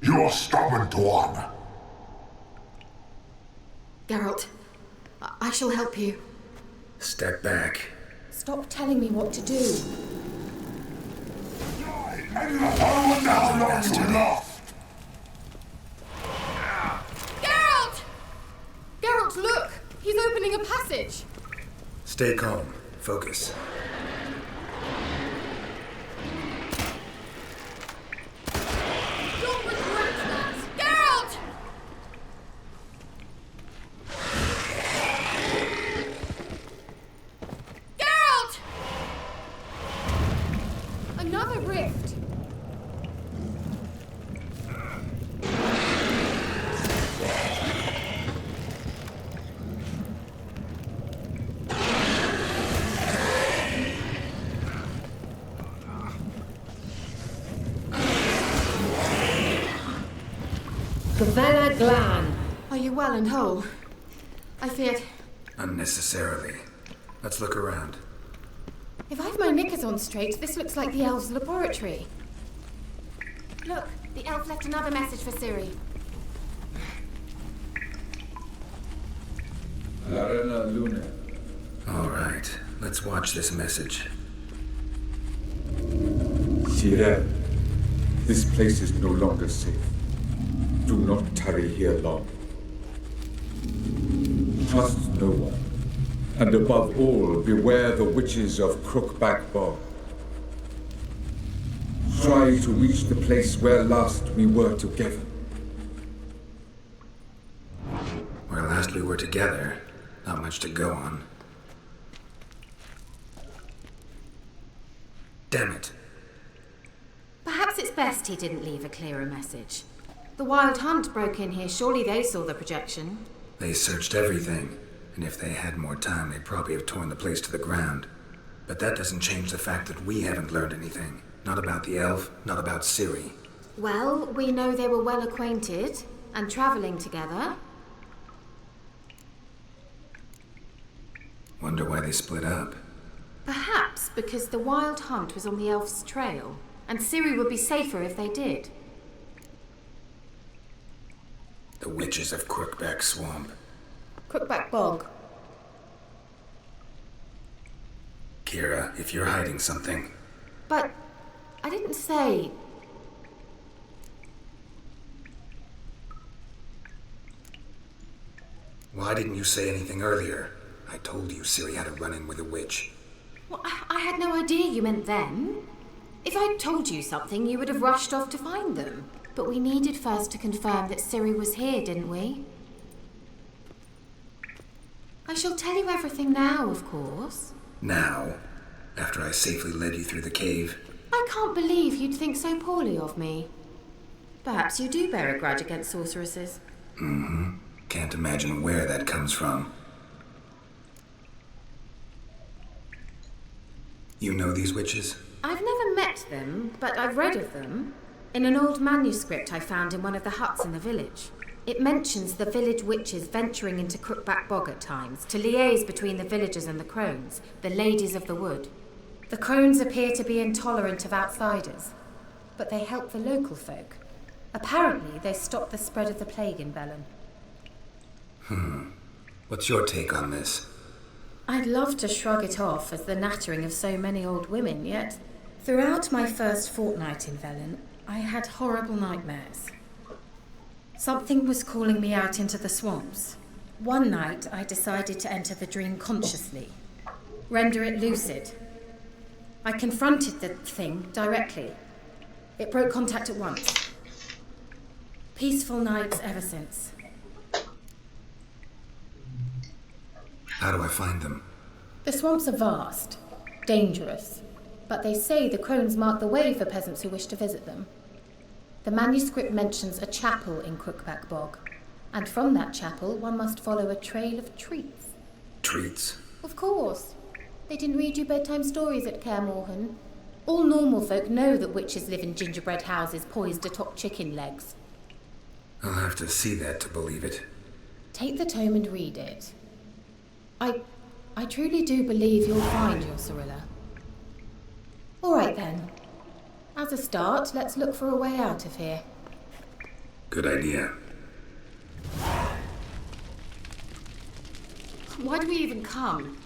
You're a stubborn one. Geralt, I shall help you. Step back. Stop telling me what to do. Geralt! Geralt, look! He's opening a passage. Stay calm. Focus. You'll regret that! Geralt! Geralt! Another rift. Gavella Glan. Are you well and whole? I feared... Unnecessarily. Let's look around. If I've my knickers on straight, this looks like the elf's laboratory. Look, the elf left another message for Ciri. Arena Luna. All right, let's watch this message. Sire, this place is no longer safe. Do not tarry here long. Trust no one. And above all, beware the witches of Crookback Bog. Try to reach the place where last we were together. Where last we were together, not much to go on. Damn it. Perhaps it's best he didn't leave a clearer message. The Wild Hunt broke in here. Surely they saw the projection. They searched everything, and if they had more time, they'd probably have torn the place to the ground. But that doesn't change the fact that we haven't learned anything. Not about the elf, not about Ciri. Well, we know they were well acquainted and traveling together. Wonder why they split up. Perhaps because the Wild Hunt was on the elf's trail, and Ciri would be safer if they did. The witches of Crookback Swamp. Crookback Bog. Kira, if you're hiding something... But I didn't say... Why didn't you say anything earlier? I told you Ciri had a run-in with a witch. Well, I had no idea you meant then. If I'd told you something, you would have rushed off to find them. But we needed first to confirm that Ciri was here, didn't we? I shall tell you everything now, of course. Now? After I safely led you through the cave? I can't believe you'd think so poorly of me. Perhaps you do bear a grudge against sorceresses. Mm-hmm. Can't imagine where that comes from. You know these witches? I've never met them, but I've read of them. In an old manuscript I found in one of the huts in the village. It mentions the village witches venturing into Crookback Bog at times to liaise between the villagers and the crones, the ladies of the wood. The crones appear to be intolerant of outsiders, but they help the local folk. Apparently, they stopped the spread of the plague in Velen. What's your take on this? I'd love to shrug it off as the nattering of so many old women, yet throughout my first fortnight in Velen, I had horrible nightmares. Something was calling me out into the swamps. One night, I decided to enter the dream consciously, render it lucid. I confronted the thing directly. It broke contact at once. Peaceful nights ever since. How do I find them? The swamps are vast, dangerous, but they say the crones mark the way for peasants who wish to visit them. The manuscript mentions a chapel in Crookback Bog, and from that chapel one must follow a trail of treats. Treats? Of course. They didn't read you bedtime stories at Kaer Morhen. All normal folk know that witches live in gingerbread houses poised atop chicken legs. I'll have to see that to believe it. Take the tome and read it. I truly do believe you'll find your Cirilla. All right then. As a start, let's look for a way out of here. Good idea. Why do we even come?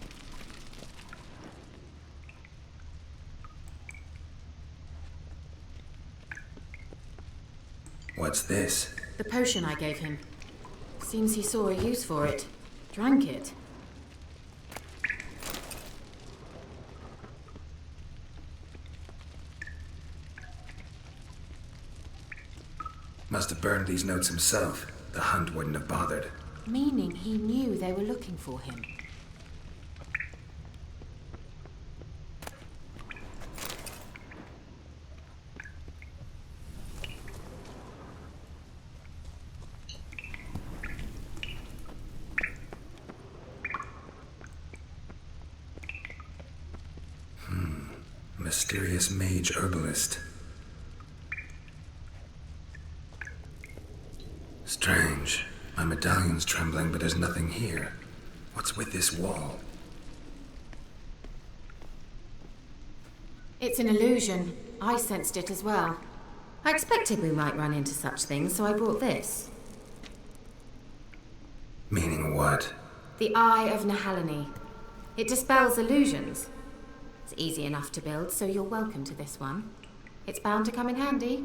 What's this? The potion I gave him. Seems he saw a use for it. Drank it. Must have burned these notes himself. The hunt wouldn't have bothered. Meaning he knew they were looking for him. Mysterious mage herbalist. Strange. My medallion's trembling, but there's nothing here. What's with this wall? It's an illusion. I sensed it as well. I expected we might run into such things, so I brought this. Meaning what? The Eye of Nahalani. It dispels illusions. It's easy enough to build, so you're welcome to this one. It's bound to come in handy.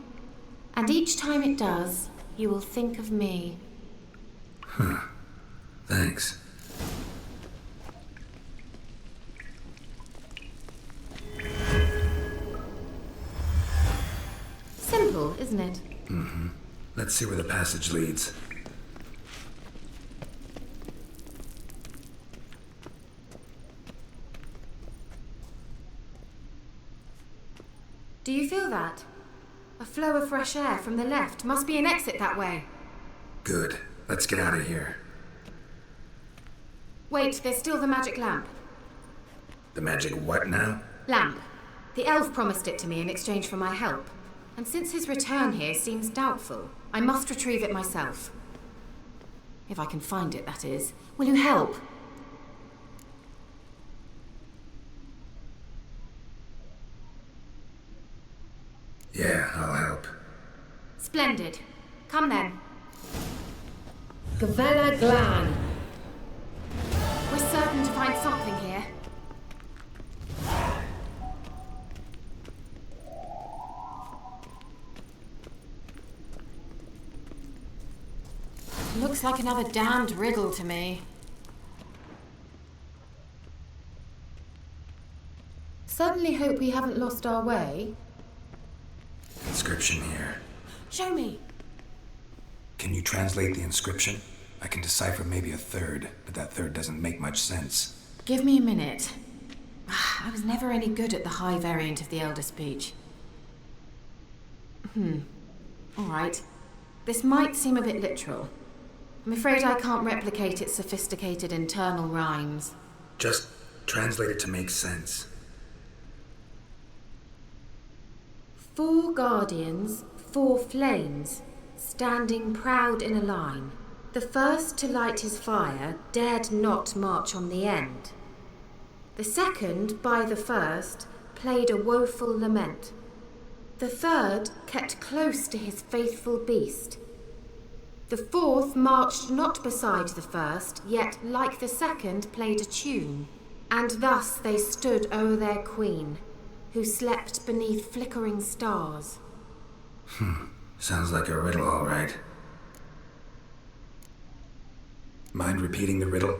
And each time it does, you will think of me. Thanks. Simple, isn't it? Mm-hmm. Let's see where the passage leads. Do you feel that? A flow of fresh air from the left. Must be an exit that way. Good. Let's get out of here. Wait, there's still the magic lamp. The magic what now? Lamp. The elf promised it to me in exchange for my help. And since his return here seems doubtful, I must retrieve it myself. If I can find it, that is. Will you help? Yeah, I'll help. Splendid. Come then. Gavella Glan. We're certain to find something here. Looks like another damned riddle to me. Certainly hope we haven't lost our way. Inscription here. Show me. Can you translate the inscription? I can decipher maybe a third, but that third doesn't make much sense. Give me a minute. I was never any good at the high variant of the Elder speech. All right. This might seem a bit literal. I'm afraid I can't replicate its sophisticated internal rhymes. Just translate it to make sense. 4 guardians, 4 flames, standing proud in a line. The first to light his fire dared not march on the end. The second, by the first, played a woeful lament. The third kept close to his faithful beast. The fourth marched not beside the first, yet like the second played a tune. And thus they stood o'er their queen, who slept beneath flickering stars. Sounds like a riddle, all right. Mind repeating the riddle?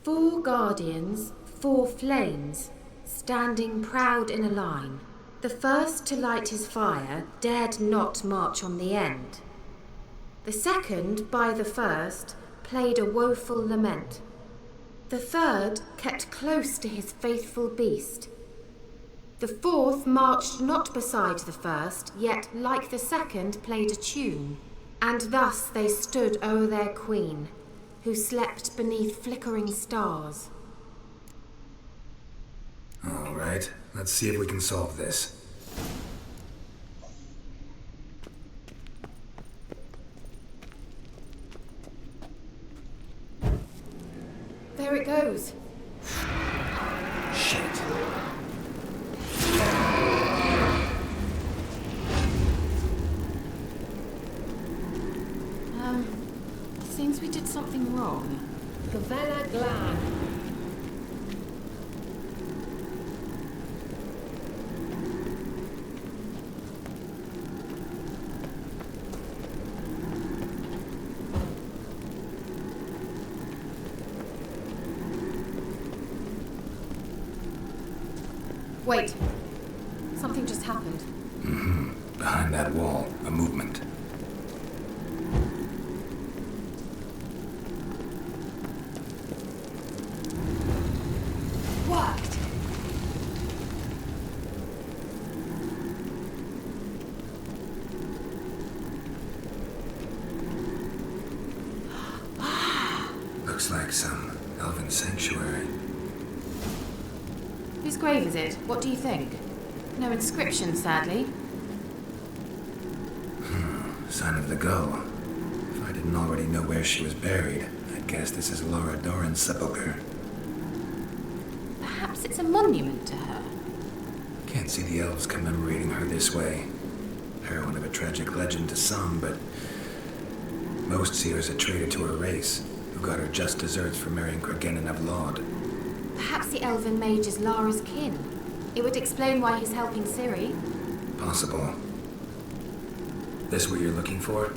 4 guardians, 4 flames, standing proud in a line. The first to light his fire dared not march on the end. The second, by the first, played a woeful lament. The third kept close to his faithful beast. The fourth marched not beside the first, yet like the second played a tune. And thus they stood o'er their queen, who slept beneath flickering stars. All right, let's see if we can solve this. There it goes. Shit. means we did something wrong. Gavella Glan. Wait. Something just happened. Behind that wall, a movement. Worked. Looks like some elven sanctuary. Whose grave is it? What do you think? No inscription, sadly. Sign of the gull. If I didn't already know where she was buried, I'd guess this is Laura Doran's sepulchre. Perhaps it's a monument to her. Can't see the elves commemorating her this way. Heroine of a tragic legend to some, but most see her as a traitor to her race, who got her just desserts for marrying Cregennan of Laud. Perhaps the elven mage is Lara's kin. It would explain why he's helping Ciri. Possible. This what you're looking for?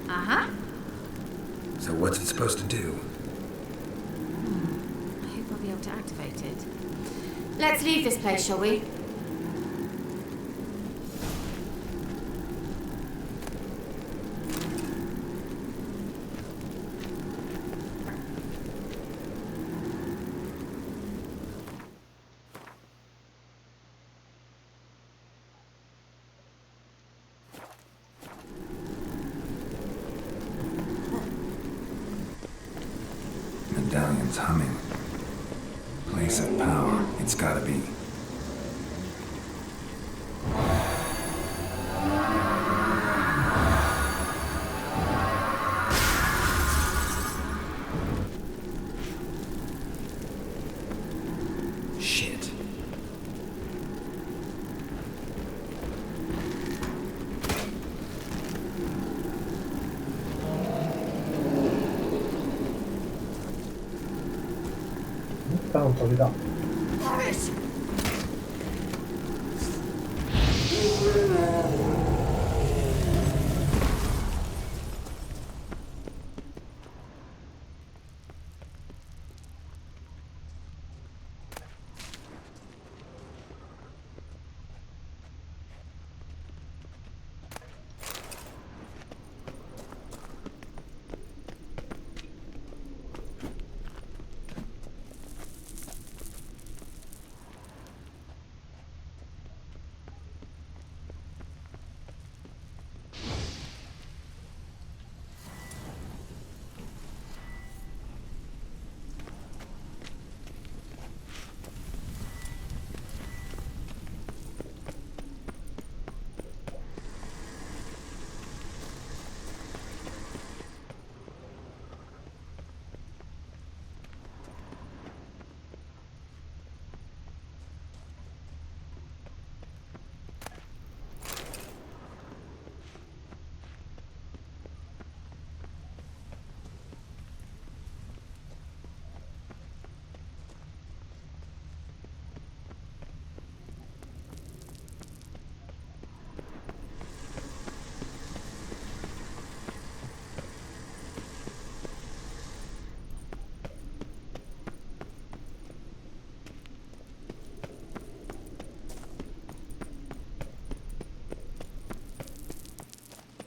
Uh-huh. So what's it supposed to do? I hope I'll be able to activate it. Let's leave this place, shall we? Medallion's humming. Place of power, it's gotta be. Shit. 다음 저기다.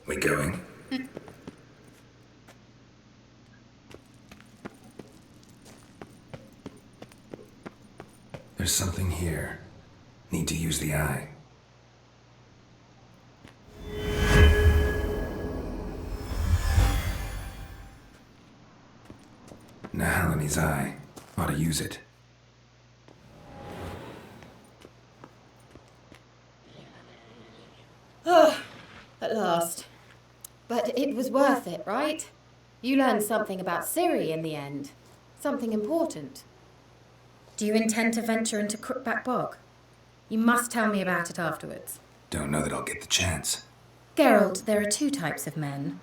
We going? There's something here. Need to use the eye. Nahalani's eye. Ought to use it. At last. But it was worth it, right? You learned something about Ciri in the end. Something important. Do you intend to venture into Crookback Bog? You must tell me about it afterwards. Don't know that I'll get the chance. Geralt, there are two types of men.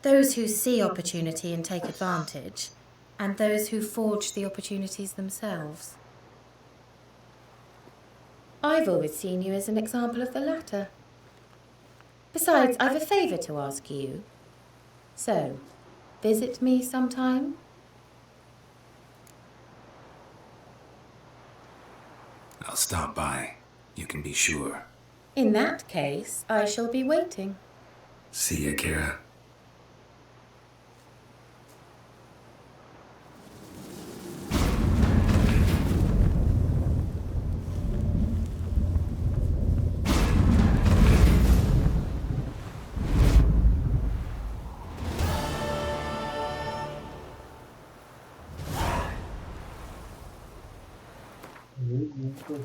Those who see opportunity and take advantage, and those who forge the opportunities themselves. I've always seen you as an example of the latter. Besides, I've a favour to ask you. So, visit me sometime? I'll stop by. You can be sure. In that case, I shall be waiting. See ya, Kira. Não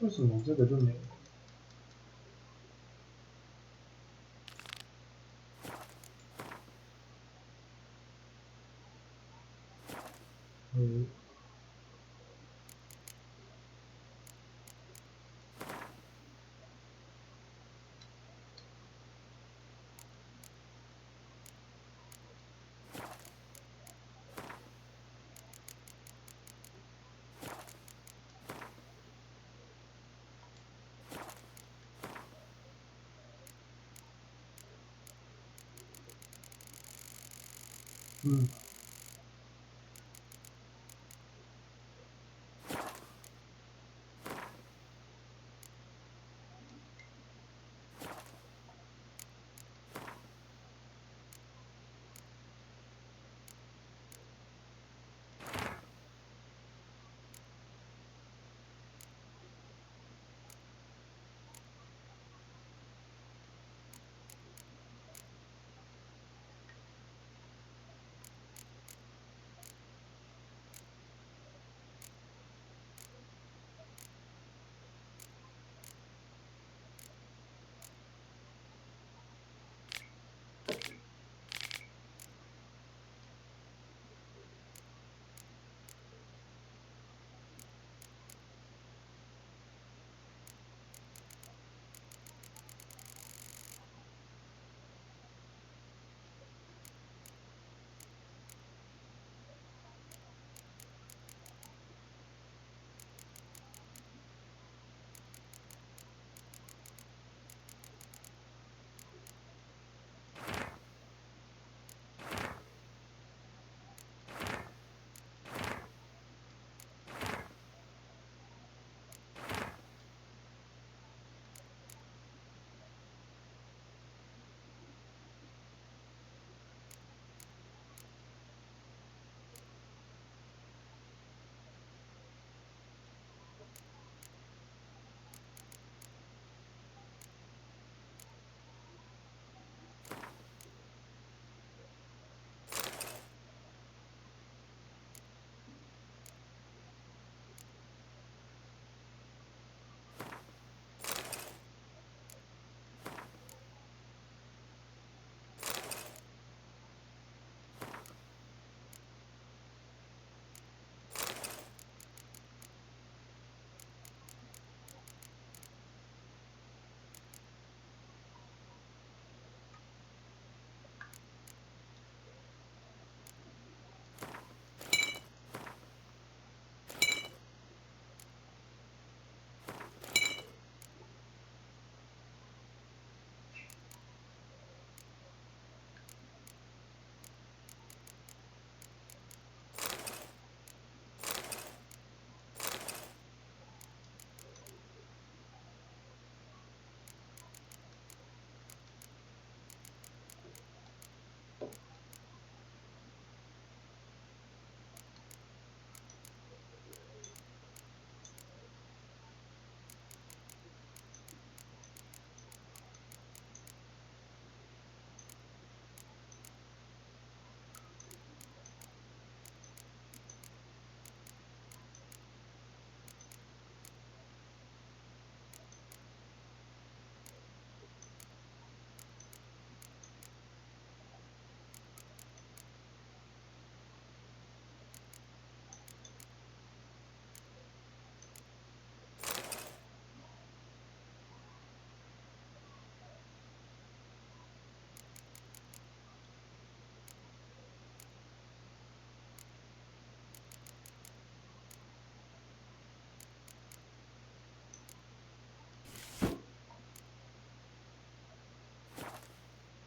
为什么这个就没有？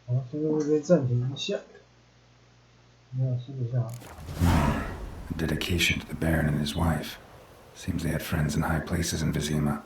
好，先在这边暂停一下。没有，先等一下。A dedication to the Baron and his wife. Seems they had friends in high places in Vizima.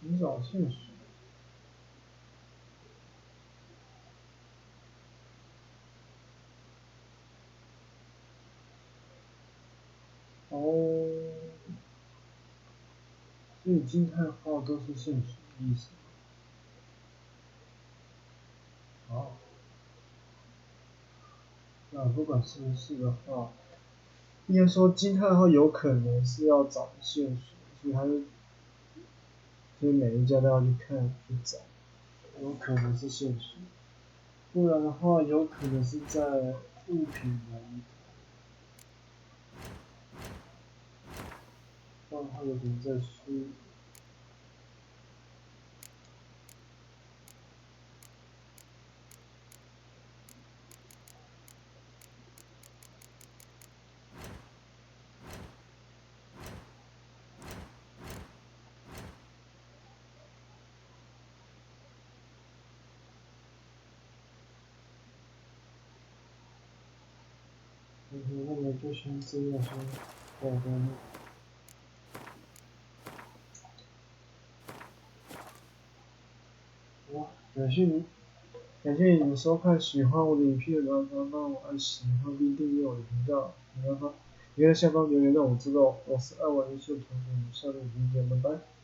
寻找线索。哦，所以惊叹号都是线索的意思。好，那不管是不是的话，应该说惊叹号有可能是要找线索，所以他就。所以每一家都要去看去找，有可能是线索，不然的话有可能是在物品的里头，不然的话有可能在书。那么就先这样先报关。好，感谢你们收看，喜欢我的影片，麻烦帮我按喜欢并订阅我的频道，麻烦你在下方留言让我知道。我是爱玩游戏的豚骨，下面影片见，拜拜。